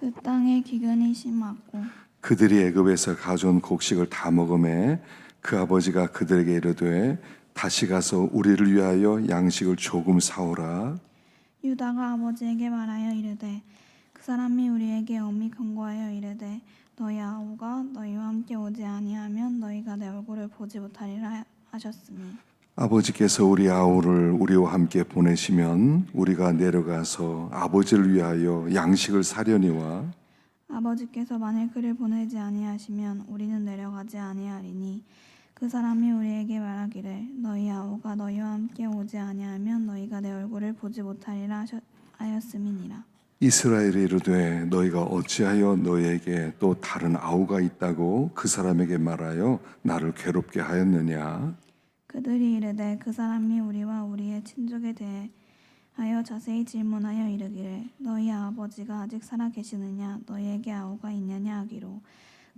그 땅에 기근이 심하고 그들이 애굽에서 가져온 곡식을 다 먹음에 그 아버지가 그들에게 이르되 다시 가서 우리를 위하여 양식을 조금 사오라. 유다가 아버지에게 말하여 이르되 그 사람이 우리에게 엄히 경고하여 이르되 너희 아우가 너희와 함께 오지 아니하면 너희가 내 얼굴을 보지 못하리라 하셨으니 아버지께서 우리 아우를 우리와 함께 보내시면 우리가 내려가서 아버지를 위하여 양식을 사려니와 아버지께서 만일 그를 보내지 아니하시면 우리는 내려가지 아니하리니 그 사람이 우리에게 말하기를 너희 아우가 너희와 함께 오지 아니하면 너희가 내 얼굴을 보지 못하리라 하였음이니라. 이스라엘이 이르되 너희가 어찌하여 너희에게 또 다른 아우가 있다고 그 사람에게 말하여 나를 괴롭게 하였느냐. 그들이 이르되 그 사람이 우리와 우리의 친족에 대하여 자세히 질문하여 이르기를 너희 아버지가 아직 살아 계시느냐 너희에게 아우가 있느냐 하기로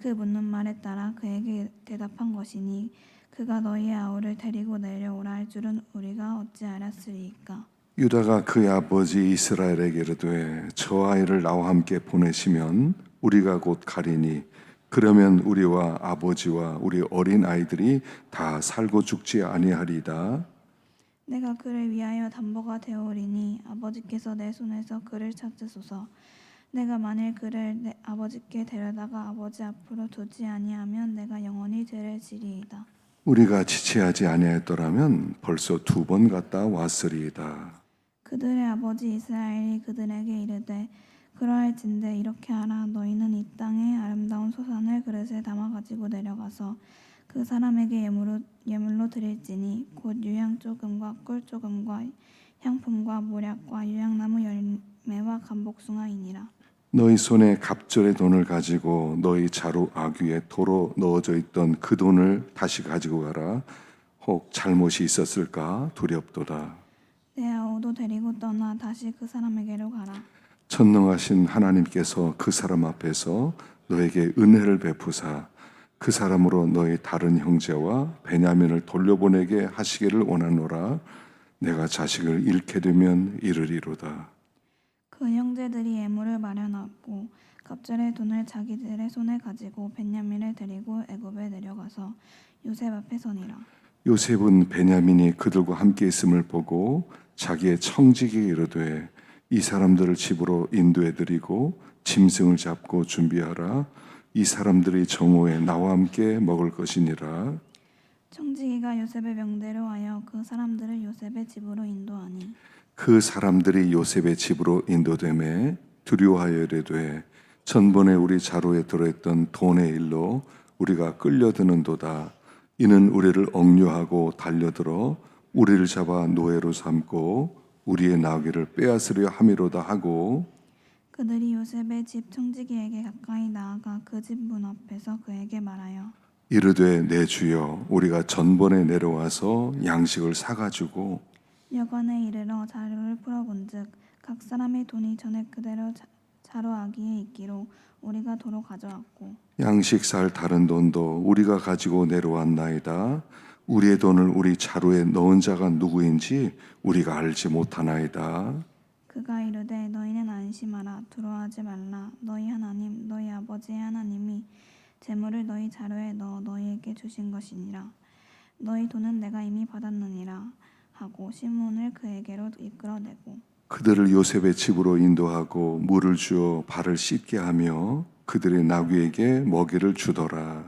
그 묻는 말에 따라 그에게 대답한 것이니 그가 너희의 아우를 데리고 내려오라 할 줄은 우리가 어찌 알았으리이까. 유다가 그의 아버지 이스라엘에게 이르되 저 아이를 나와 함께 보내시면 우리가 곧 가리니 그러면 우리와 아버지와 우리 어린 아이들이 다 살고 죽지 아니하리이다. 내가 그를 위하여 담보가 되오리니 아버지께서 내 손에서 그를 찾으소서. 내가 만일 그를 내 아버지께 데려다가 아버지 앞으로 두지 아니하면 내가 영원히 죄를 지리이다. 우리가 지체하지 아니하였더라면 벌써 2번 갔다 왔으리이다. 그들의 아버지 이스라엘이 그들에게 이르되 그러할진대 이렇게 하라. 너희는 이 땅의 아름다운 소산을 그릇에 담아 가지고 내려가서 그 사람에게 예물로 드릴지니 곧 유향 조금과 꿀 조금과 향품과 모략과 유향나무 열매와 감복숭아이니라. 너희 손에 갑절의 돈을 가지고 너희 자루 아귀에 도로 넣어져 있던 그 돈을 다시 가지고 가라. 혹 잘못이 있었을까 두렵도다. 내 아우도 데리고 떠나 다시 그 사람에게로 가라. 전능하신 하나님께서 그 사람 앞에서 너에게 은혜를 베푸사 그 사람으로 너희 다른 형제와 베냐민을 돌려보내게 하시기를 원하노라. 내가 자식을 잃게 되면 이르리로다. 그 형제들이 예물을 마련하고 갑절의 돈을 자기들의 손에 가지고 베냐민을 데리고 애굽에 내려가서 요셉 앞에 서니라. 요셉은 베냐민이 그들과 함께 있음을 보고 자기의 청지기에 이르되 이 사람들을 집으로 인도해 드리고 짐승을 잡고 준비하라. 이 사람들이 정오에 나와 함께 먹을 것이니라. 청지기가 요셉의 명대로 하여 그 사람들을 요셉의 집으로 인도하니 그 사람들이 요셉의 집으로 인도되매 두려워하여 이르되 전번에 우리 자루에 들어있던 돈의 일로 우리가 끌려드는도다. 이는 우리를 억류하고 달려들어 우리를 잡아 노예로 삼고 우리의 나귀를 빼앗으려 함이로다 하고 그들이 요셉의 집 청지기에게 가까이 나아가 그 집 문 앞에서 그에게 말하여 이르되 내 주여 우리가 전번에 내려와서 양식을 사가지고 여관에 이르러 자루를 풀어본즉 각 사람의 돈이 전에 그대로 자루 아귀에 있기로 우리가 도로 가져왔고 양식 살 다른 돈도 우리가 가지고 내려왔나이다. 우리의 돈을 우리 자루에 넣은 자가 누구인지 우리가 알지 못하나이다. 그가 이르되 너희는 안심하라. 두려워하지 말라. 너희 하나님 너희 아버지의 하나님이 재물을 너희 자루에 넣어 너희에게 주신 것이니라. 너희 돈은 내가 이미 받았느니라 하고 시몬을 그에게로 이끌어내고 그들을 요셉의 집으로 인도하고 물을 주어 발을 씻게 하며 그들의 나귀에게 먹이를 주더라.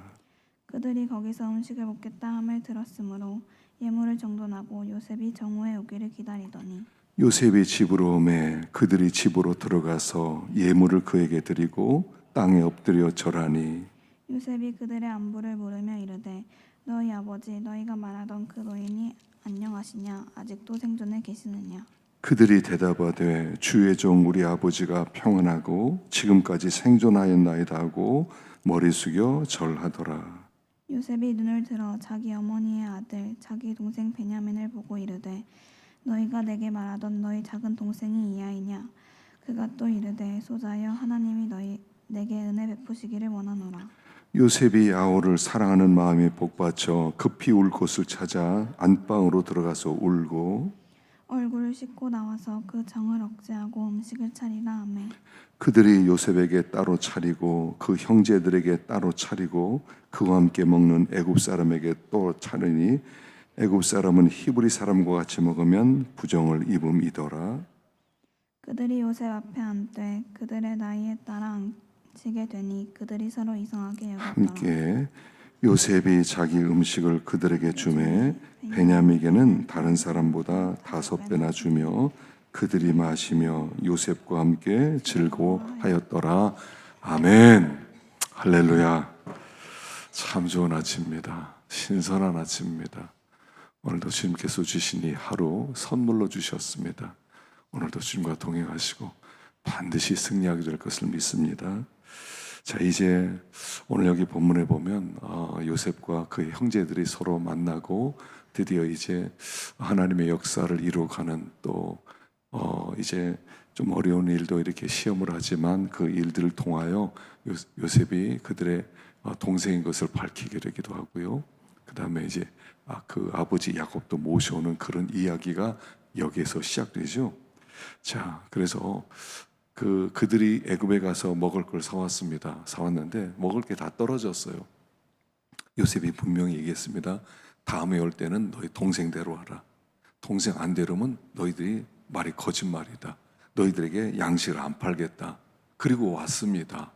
그들이 거기서 음식을 먹겠다 함을 들었으므로 예물을 정돈하고 요셉이 정오에 오기를 기다리더니 요셉이 집으로 오매 그들이 집으로 들어가서 예물을 그에게 드리고 땅에 엎드려 절하니 요셉이 그들의 안부를 물으며 이르되 너희 아버지 너희가 말하던 그 노인이 안녕하시냐 아직도 생존해 계시느냐. 그들이 대답하되 주의 종 우리 아버지가 평안하고 지금까지 생존하였나이다 하고 머리 숙여 절하더라. 요셉이 눈을 들어 자기 어머니의 아들 자기 동생 베냐민을 보고 이르되 너희가 내게 말하던 너희 작은 동생이 이 아이냐. 그가 또 이르되 소자여 하나님이 내게 은혜 베푸시기를 원하노라. 요셉이 아우를 사랑하는 마음이 복받쳐 급히 울 곳을 찾아 안방으로 들어가서 울고 얼굴을 씻고 나와서 그 정을 억제하고 음식을 차리라 하매 그들이 요셉에게 따로 차리고 그 형제들에게 따로 차리고 그와 함께 먹는 애굽 사람에게 또 차리니 애굽 사람은 히브리 사람과 같이 먹으면 부정을 입음이더라. 그들이 요셉 앞에 앉되 그들의 나이에 따라 앉히게 되니 그들이 서로 이상하게 여겼더라. 함께 요셉이 자기 음식을 그들에게 주매 베냐민에게는 다른 사람보다 5배나 주며 그들이 마시며 요셉과 함께 즐거워하였더라. 아멘. 할렐루야. 참 좋은 아침입니다. 신선한 아침입니다. 오늘도 주님께서 주신 이 하루 선물로 주셨습니다. 오늘도 주님과 동행하시고 반드시 승리하게 될 것을 믿습니다. 자, 이제 오늘 여기 본문에 보면 요셉과 그의 형제들이 서로 만나고 드디어 이제 하나님의 역사를 이루어가는 또 이제 좀 어려운 일도 이렇게 시험을 하지만 그 일들을 통하여 요셉이 그들의 동생인 것을 밝히게 되기도 하고요. 그 다음에 이제 그 아버지 야곱도 모셔오는 그런 이야기가 여기에서 시작되죠. 자, 그래서 그들이 애굽에 가서 먹을 걸 사왔습니다. 사왔는데 먹을 게 다 떨어졌어요. 요셉이 분명히 얘기했습니다. 다음에 올 때는 너희 동생 데려와라. 동생 안 데려오면 너희들이 말이 거짓말이다. 너희들에게 양식을 안 팔겠다. 그리고 왔습니다.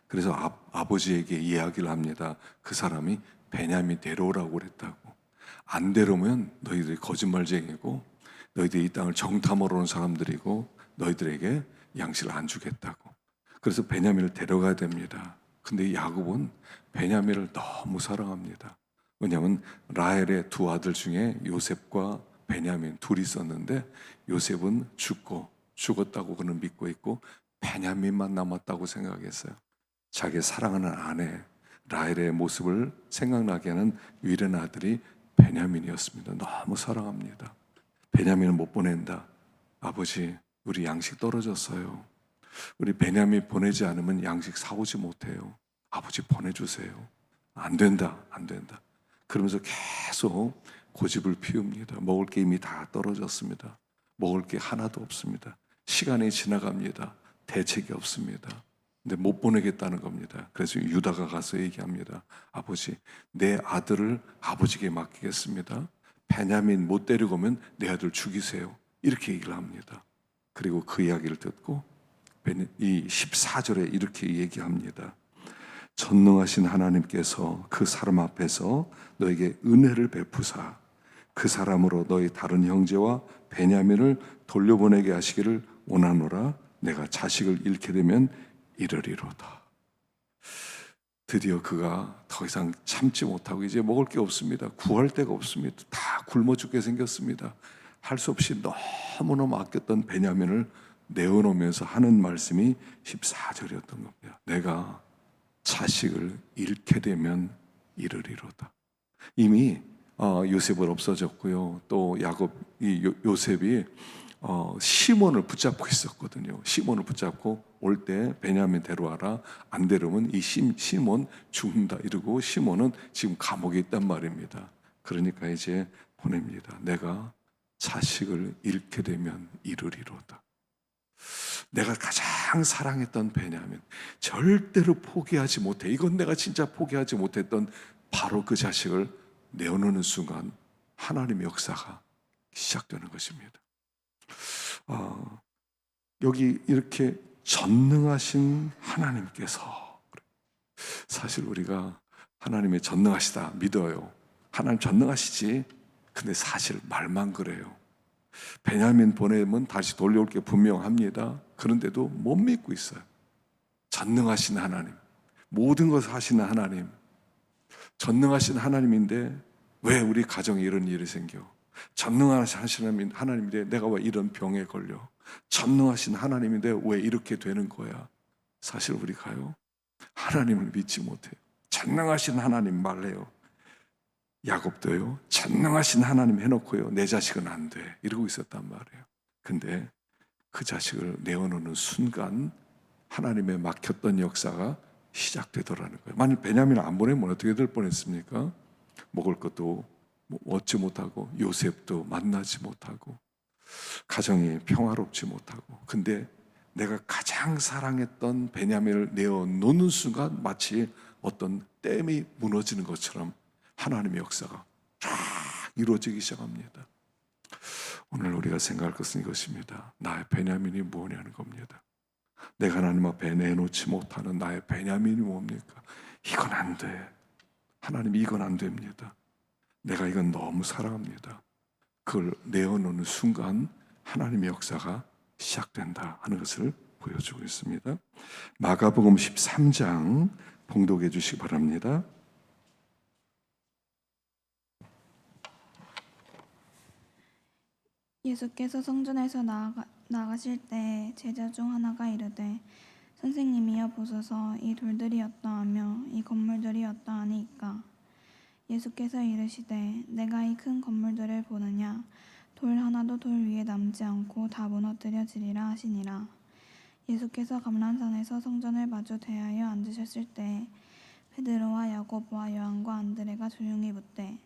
그래서 아버지에게 이야기를 합니다. 그 사람이 베냐민 데려오라고 그랬다고. 안 데려오면 너희들이 거짓말쟁이고 너희들이 이 땅을 정탐하러 온 사람들이고 너희들에게 양식을 안 주겠다고. 그래서 베냐민을 데려가야 됩니다. 근데 야곱은 베냐민을 너무 사랑합니다. 왜냐하면 라헬의 두 아들 중에 요셉과 베냐민 둘이 있었는데 요셉은 죽었다고 그는 믿고 있고 베냐민만 남았다고 생각했어요. 자기 사랑하는 아내 라헬의 모습을 생각나게 하는 유일한 아들이 베냐민이었습니다. 너무 사랑합니다. 베냐민을 못 보낸다. 아버지, 우리 양식 떨어졌어요. 우리 베냐민 보내지 않으면 양식 사오지 못해요. 아버지 보내주세요. 안 된다. 그러면서 계속 고집을 피웁니다. 먹을 게 이미 다 떨어졌습니다. 먹을 게 하나도 없습니다. 시간이 지나갑니다. 대책이 없습니다. 근데 못 보내겠다는 겁니다. 그래서 유다가 가서 얘기합니다. 아버지, 내 아들을 아버지께 맡기겠습니다. 베냐민 못 데리고 오면 내 아들 죽이세요. 이렇게 얘기를 합니다. 그리고 그 이야기를 듣고 이 14절에 이렇게 얘기합니다. 전능하신 하나님께서 그 사람 앞에서 너에게 은혜를 베푸사 그 사람으로 너희 다른 형제와 베냐민을 돌려보내게 하시기를 원하노라. 내가 자식을 잃게 되면 이르리로다. 드디어 그가 더 이상 참지 못하고 이제 먹을 게 없습니다. 구할 데가 없습니다. 다 굶어 죽게 생겼습니다. 할 수 없이 너무너무 아꼈던 베냐민을 내어놓으면서 하는 말씀이 14절이었던 겁니다. 내가 자식을 잃게 되면 이르리로다. 이미 요셉은 없어졌고요. 또 요셉이 시몬을 붙잡고 있었거든요. 시몬을 붙잡고 올 때 베냐민 데려와라. 안 데려오면 이 시몬 죽는다 이러고 시몬은 지금 감옥에 있단 말입니다. 그러니까 이제 보냅니다. 내가 자식을 잃게 되면 이르리로다. 내가 가장 사랑했던 베냐민 절대로 포기하지 못해. 이건 내가 진짜 포기하지 못했던 바로 그 자식을 내어놓는 순간 하나님의 역사가 시작되는 것입니다. 여기 이렇게 전능하신 하나님께서, 사실 우리가 하나님의 전능하시다 믿어요. 하나님 전능하시지. 근데 사실 말만 그래요. 베냐민 보내면 다시 돌려올 게 분명합니다. 그런데도 못 믿고 있어요. 전능하신 하나님, 모든 것을 하시는 하나님, 전능하신 하나님인데 왜 우리 가정에 이런 일이 생겨? 전능하신 하나님인데 내가 왜 이런 병에 걸려? 전능하신 하나님인데 왜 이렇게 되는 거야? 사실 우리가요, 하나님을 믿지 못해요. 전능하신 하나님 말해요. 야곱도요, 전능하신 하나님 해놓고요, 내 자식은 안 돼 이러고 있었단 말이에요. 근데 그 자식을 내어놓는 순간 하나님의 막혔던 역사가 시작되더라는 거예요. 만약 베냐민을 안 보내면 어떻게 될 뻔했습니까? 먹을 것도 얻지 못하고 요셉도 만나지 못하고 가정이 평화롭지 못하고, 근데 내가 가장 사랑했던 베냐민을 내어놓는 순간 마치 어떤 댐이 무너지는 것처럼 하나님의 역사가 쫙 이루어지기 시작합니다. 오늘 우리가 생각할 것은 이것입니다. 나의 베냐민이 뭐냐는 겁니다. 내가 하나님 앞에 내놓지 못하는 나의 베냐민이 뭡니까? 이건 안 돼. 하나님, 이건 안 됩니다. 내가 이건 너무 사랑합니다. 그걸 내어놓는 순간 하나님의 역사가 시작된다 하는 것을 보여주고 있습니다. 마가복음 13장 봉독해 주시기 바랍니다. 예수께서 성전에서 나가실 때 제자 중 하나가 이르되 선생님이여 보소서 이 돌들이 어떠하며 이 건물들이 어떠하니이까. 예수께서 이르시되 내가 이 큰 건물들을 보느냐 돌 하나도 돌 위에 남지 않고 다 무너뜨려지리라 하시니라. 예수께서 감람산에서 성전을 마주 대하여 앉으셨을 때 베드로와 야고보와 요한과 안드레가 조용히 묻되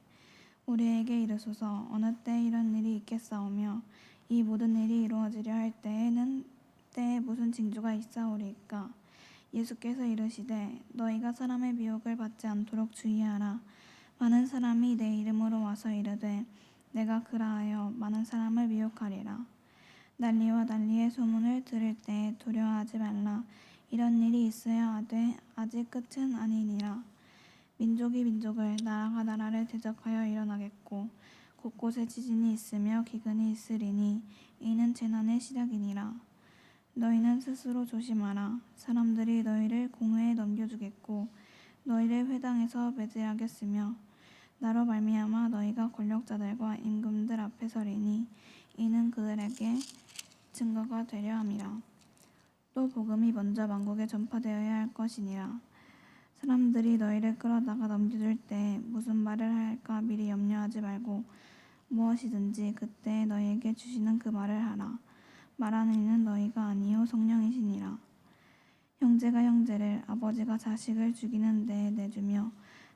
우리에게 이르소서 어느 때 이런 일이 있겠사오며 이 모든 일이 이루어지려 할 때에 무슨 징조가 있사오리이까. 예수께서 이르시되 너희가 사람의 미혹을 받지 않도록 주의하라. 많은 사람이 내 이름으로 와서 이르되 내가 그라하여 많은 사람을 미혹하리라. 난리와 난리의 소문을 들을 때 두려워하지 말라. 이런 일이 있어야 하되 아직 끝은 아니니라. 민족이 민족을 나라가 나라를 대적하여 일어나겠고 곳곳에 지진이 있으며 기근이 있으리니 이는 재난의 시작이니라. 너희는 스스로 조심하라. 사람들이 너희를 공회에 넘겨주겠고 너희를 회당에서 매질하겠으며 나로 말미암아 너희가 권력자들과 임금들 앞에 서리니 이는 그들에게 증거가 되려 함이라. 또 복음이 먼저 만국에 전파되어야 할 것이니라. 사람들이 너희를 끌어다가 넘겨줄 때 무슨 말을 할까 미리 염려하지 말고 무엇이든지 그때 너희에게 주시는 그 말을 하라. 말하는 이는 너희가 아니요 성령이시니라. 형제가 형제를 아버지가 자식을 죽이는 데에 내주며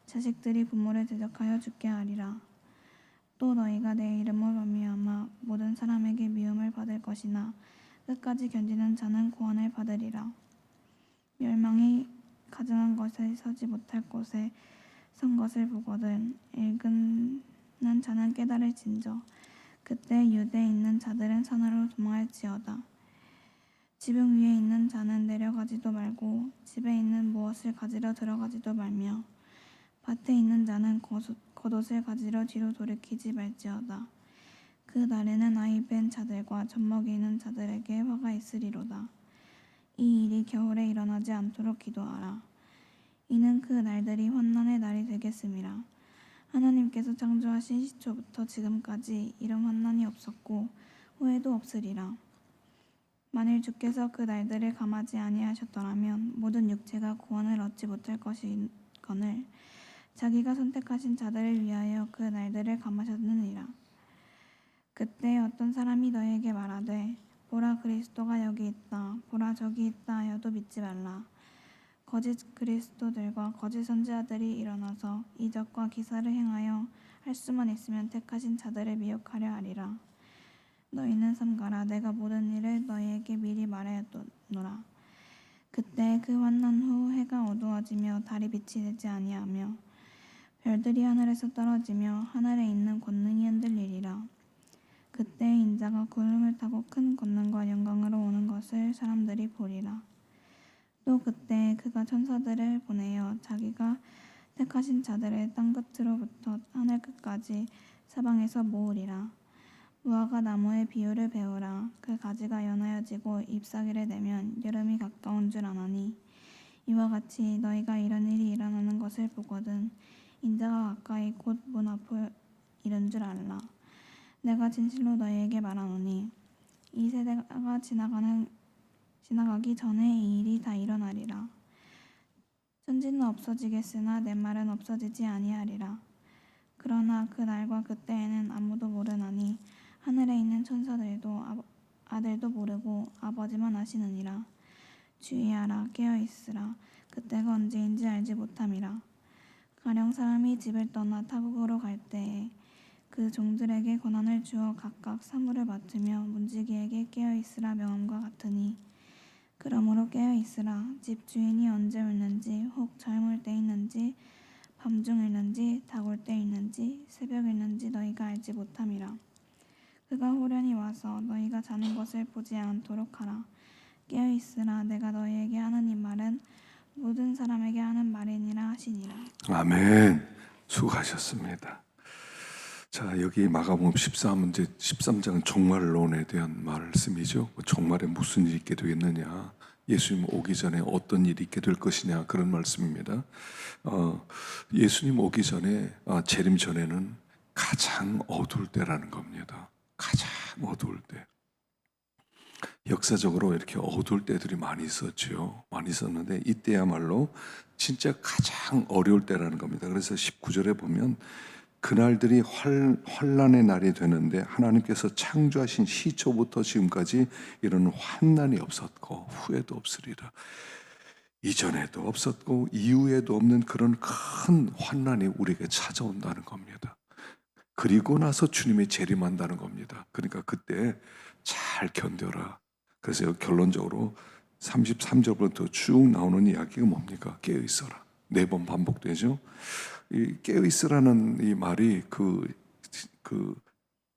자식들이 부모를 대적하여 죽게 하리라. 또 너희가 내 이름으로 말미암아 모든 사람에게 미움을 받을 것이나 끝까지 견디는 자는 구원을 받으리라. 멸망이 가증한 것에 서지 못할 곳에 선 것을 보거든 읽는 자는 깨달을진저 그때 유대에 있는 자들은 산으로 도망할지어다. 지붕 위에 있는 자는 내려가지도 말고 집에 있는 무엇을 가지러 들어가지도 말며 밭에 있는 자는 겉옷을 가지러 뒤로 돌이키지 말지어다. 그 날에는 아이 뺀 자들과 젖먹이는 자들에게 화가 있으리로다. 이 일이 겨울에 일어나지 않도록 기도하라. 이는 그 날들이 환난의 날이 되겠음이라. 하나님께서 창조하신 시초부터 지금까지 이런 환난이 없었고 후에도 없으리라. 만일 주께서 그 날들을 감하지 아니하셨더라면 모든 육체가 구원을 얻지 못할 것이거늘 자기가 선택하신 자들을 위하여 그 날들을 감하셨느니라. 그때 어떤 사람이 너에게 말하되 보라 그리스도가 여기 있다 보라 저기 있다 하여도 믿지 말라. 거짓 그리스도들과 거짓 선지자들이 일어나서 이적과 기사를 행하여 할 수만 있으면 택하신 자들을 미혹하려 하리라. 너희는 삼가라. 내가 모든 일을 너희에게 미리 말하였노라. 그때 그 환난 후 해가 어두워지며 달이 빛이 되지 아니하며 별들이 하늘에서 떨어지며 하늘에 있는 권능이 흔들리리라. 그때 인자가 구름을 타고 큰 권능과 영광으로 오는 것을 사람들이 보리라. 또 그때 그가 천사들을 보내어 자기가 택하신 자들을 땅끝으로부터 하늘 끝까지 사방에서 모으리라. 무화과 나무의 비유를 배우라. 그 가지가 연하여지고 잎사귀를 내면 여름이 가까운 줄 아나니 이와 같이 너희가 이런 일이 일어나는 것을 보거든 인자가 가까이 곧 문 앞에 이른 줄 알라. 내가 진실로 너희에게 말하노니 이 세대가 지나가기 전에 이 일이 다 일어나리라. 천지는 없어지겠으나 내 말은 없어지지 아니하리라. 그러나 그 날과 그때에는 아무도 모르나니 하늘에 있는 천사들도 아들도 모르고 아버지만 아시느니라. 주의하라. 깨어있으라. 그때가 언제인지 알지 못함이라. 가령 사람이 집을 떠나 타국으로 갈 때에 그 그 종들에게 권한을 주어 각각 사물을 맡으며 문지기에게 깨어 있으라 명함과 같으니 그러므로 깨어 있으라. 집 주인이 언제 오는지 혹 젊을 때 있는지 밤중 있는지 닭올 때 있는지 새벽 있는지 너희가 알지 못함이라. 그가 호련히 와서 너희가 자는 것을 보지 않도록 하라. 깨어 있으라. 내가 너희에게 하는 이 말은 모든 사람에게 하는 말이니라 하시니라. 아멘. 수고하셨습니다. 자, 여기 마가복음 13장은 종말론에 대한 말씀이죠. 종말에 무슨 일이 있게 되겠느냐, 예수님 오기 전에 어떤 일이 있게 될 것이냐, 그런 말씀입니다. 예수님 오기 전에, 재림 전에는 가장 어두울 때라는 겁니다. 가장 어두울 때. 역사적으로 이렇게 어두울 때들이 많이 있었죠. 많이 있었는데 이때야말로 진짜 가장 어려울 때라는 겁니다. 그래서 19절에 보면 그날들이 환난의 날이 되는데 하나님께서 창조하신 시초부터 지금까지 이런 환난이 없었고 후에도 없으리라. 이전에도 없었고 이후에도 없는 그런 큰 환난이 우리에게 찾아온다는 겁니다. 그리고 나서 주님이 재림한다는 겁니다. 그러니까 그때 잘 견뎌라. 그래서 결론적으로 33절부터 쭉 나오는 이야기가 뭡니까? 깨어있어라. 4번 반복되죠. 이 깨어있으라는 이 말이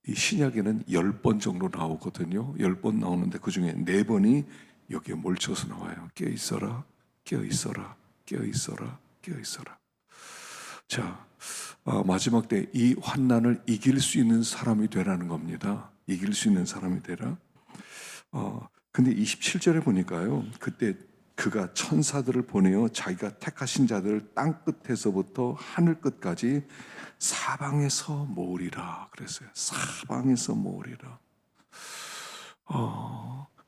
이 신약에는 10번 정도 나오거든요. 10번 나오는데 그 중에 4번이 여기에 몰쳐서 나와요. 깨어있어라, 깨어있어라, 깨어있어라, 깨어있어라. 자, 마지막 때 이 환난을 이길 수 있는 사람이 되라는 겁니다. 이길 수 있는 사람이 되라. 근데 27절에 보니까요, 그때 그가 천사들을 보내어 자기가 택하신 자들을 땅 끝에서부터 하늘 끝까지 사방에서 모으리라 그랬어요. 사방에서 모으리라.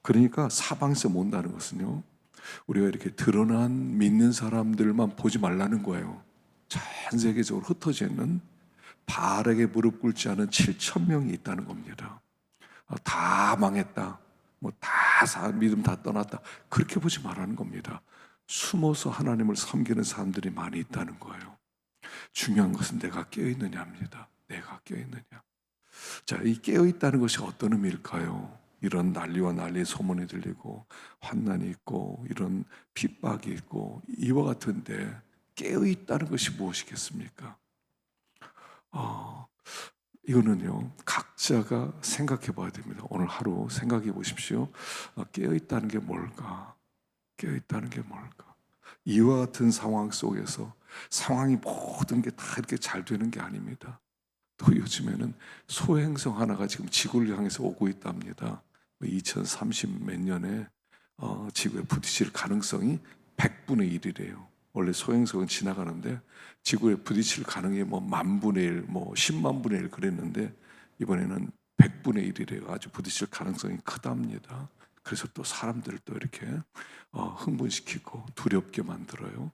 그러니까 사방에서 모은다는 것은요, 우리가 이렇게 드러난 믿는 사람들만 보지 말라는 거예요. 전 세계적으로 흩어져 있는 바알에게 무릎 꿇지 않은 7,000명이 있다는 겁니다. 다 망했다, 믿음 다 떠났다, 그렇게 보지 말라는 겁니다. 숨어서 하나님을 섬기는 사람들이 많이 있다는 거예요. 중요한 것은 내가 깨어있느냐입니다. 내가 깨어있느냐. 자, 이 깨어있다는 것이 어떤 의미일까요? 이런 난리와 난리의 소문이 들리고 환난이 있고 이런 핍박이 있고 이와 같은데 깨어있다는 것이 무엇이겠습니까? 이거는요, 각자가 생각해 봐야 됩니다. 오늘 하루 생각해 보십시오. 깨어있다는 게 뭘까? 깨어있다는 게 뭘까? 이와 같은 상황 속에서 상황이 모든 게 다 이렇게 잘 되는 게 아닙니다. 또 요즘에는 소행성 하나가 지금 지구를 향해서 오고 있답니다. 2030 몇 년에 지구에 부딪힐 가능성이 100분의 1이래요. 원래 소행성은 지나가는데 지구에 부딪힐 가능성이 10,000분의 1, 100,000분의 1 그랬는데 이번에는 100분의 1이래요. 아주 부딪힐 가능성이 크답니다. 그래서 또 사람들을 또 이렇게 흥분시키고 두렵게 만들어요.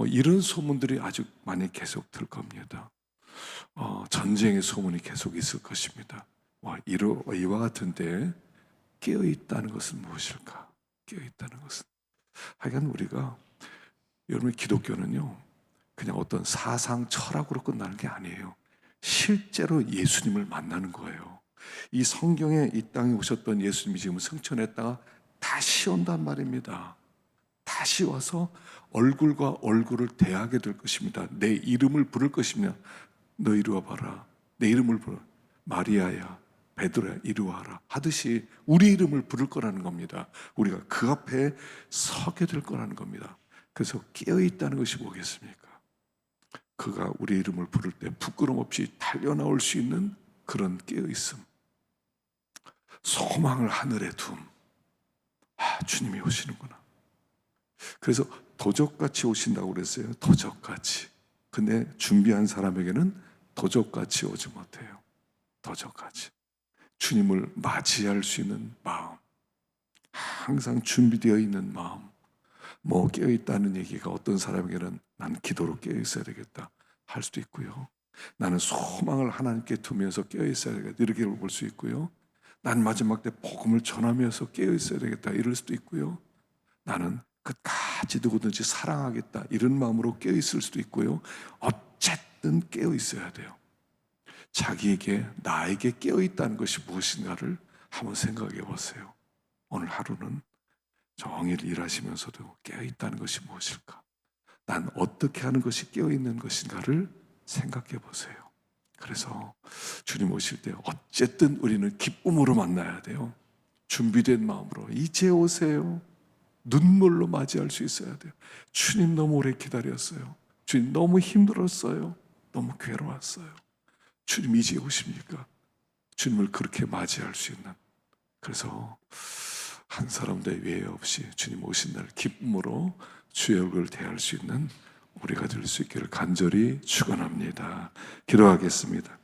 이런 소문들이 아주 많이 계속 들 겁니다. 전쟁의 소문이 계속 있을 것입니다. 이와 같은데 깨어있다는 것은 무엇일까? 깨어있다는 것은, 하여간 우리가, 여러분, 기독교는요 그냥 어떤 사상 철학으로 끝나는 게 아니에요. 실제로 예수님을 만나는 거예요. 이 성경에 이 땅에 오셨던 예수님이 지금 승천했다가 다시 온단 말입니다. 다시 와서 얼굴과 얼굴을 대하게 될 것입니다. 내 이름을 부를 것입니다. 너 이리 와봐라. 내 이름을 부르. 마리아야, 베드로야, 이리 와라 하듯이 우리 이름을 부를 거라는 겁니다. 우리가 그 앞에 서게 될 거라는 겁니다. 그래서 깨어있다는 것이 뭐겠습니까? 그가 우리 이름을 부를 때 부끄럼 없이 달려나올 수 있는 그런 깨어있음, 소망을 하늘에 둠. 주님이 오시는구나. 그래서 도적같이 오신다고 그랬어요. 도적같이. 근데 준비한 사람에게는 도적같이 오지 못해요. 도적같이. 주님을 맞이할 수 있는 마음, 항상 준비되어 있는 마음. 깨어있다는 얘기가 어떤 사람에게는 난 기도로 깨어있어야 되겠다 할 수도 있고요. 나는 소망을 하나님께 두면서 깨어있어야 되겠다 이렇게 볼 수 있고요. 난 마지막 때 복음을 전하면서 깨어있어야 되겠다 이럴 수도 있고요. 나는 끝까지 누구든지 사랑하겠다 이런 마음으로 깨어있을 수도 있고요. 어쨌든 깨어있어야 돼요. 자기에게, 나에게 깨어있다는 것이 무엇인가를 한번 생각해 보세요. 오늘 하루는 종일 일하시면서도 깨어있다는 것이 무엇일까? 난 어떻게 하는 것이 깨어있는 것인가를 생각해 보세요. 그래서 주님 오실 때 어쨌든 우리는 기쁨으로 만나야 돼요. 준비된 마음으로 이제 오세요. 눈물로 맞이할 수 있어야 돼요. 주님 너무 오래 기다렸어요. 주님 너무 힘들었어요. 너무 괴로웠어요. 주님 이제 오십니까? 주님을 그렇게 맞이할 수 있는, 그래서 한 사람도 예외 없이 주님 오신 날 기쁨으로 주의 얼굴을 대할 수 있는 우리가 될 수 있기를 간절히 축원합니다. 기도하겠습니다.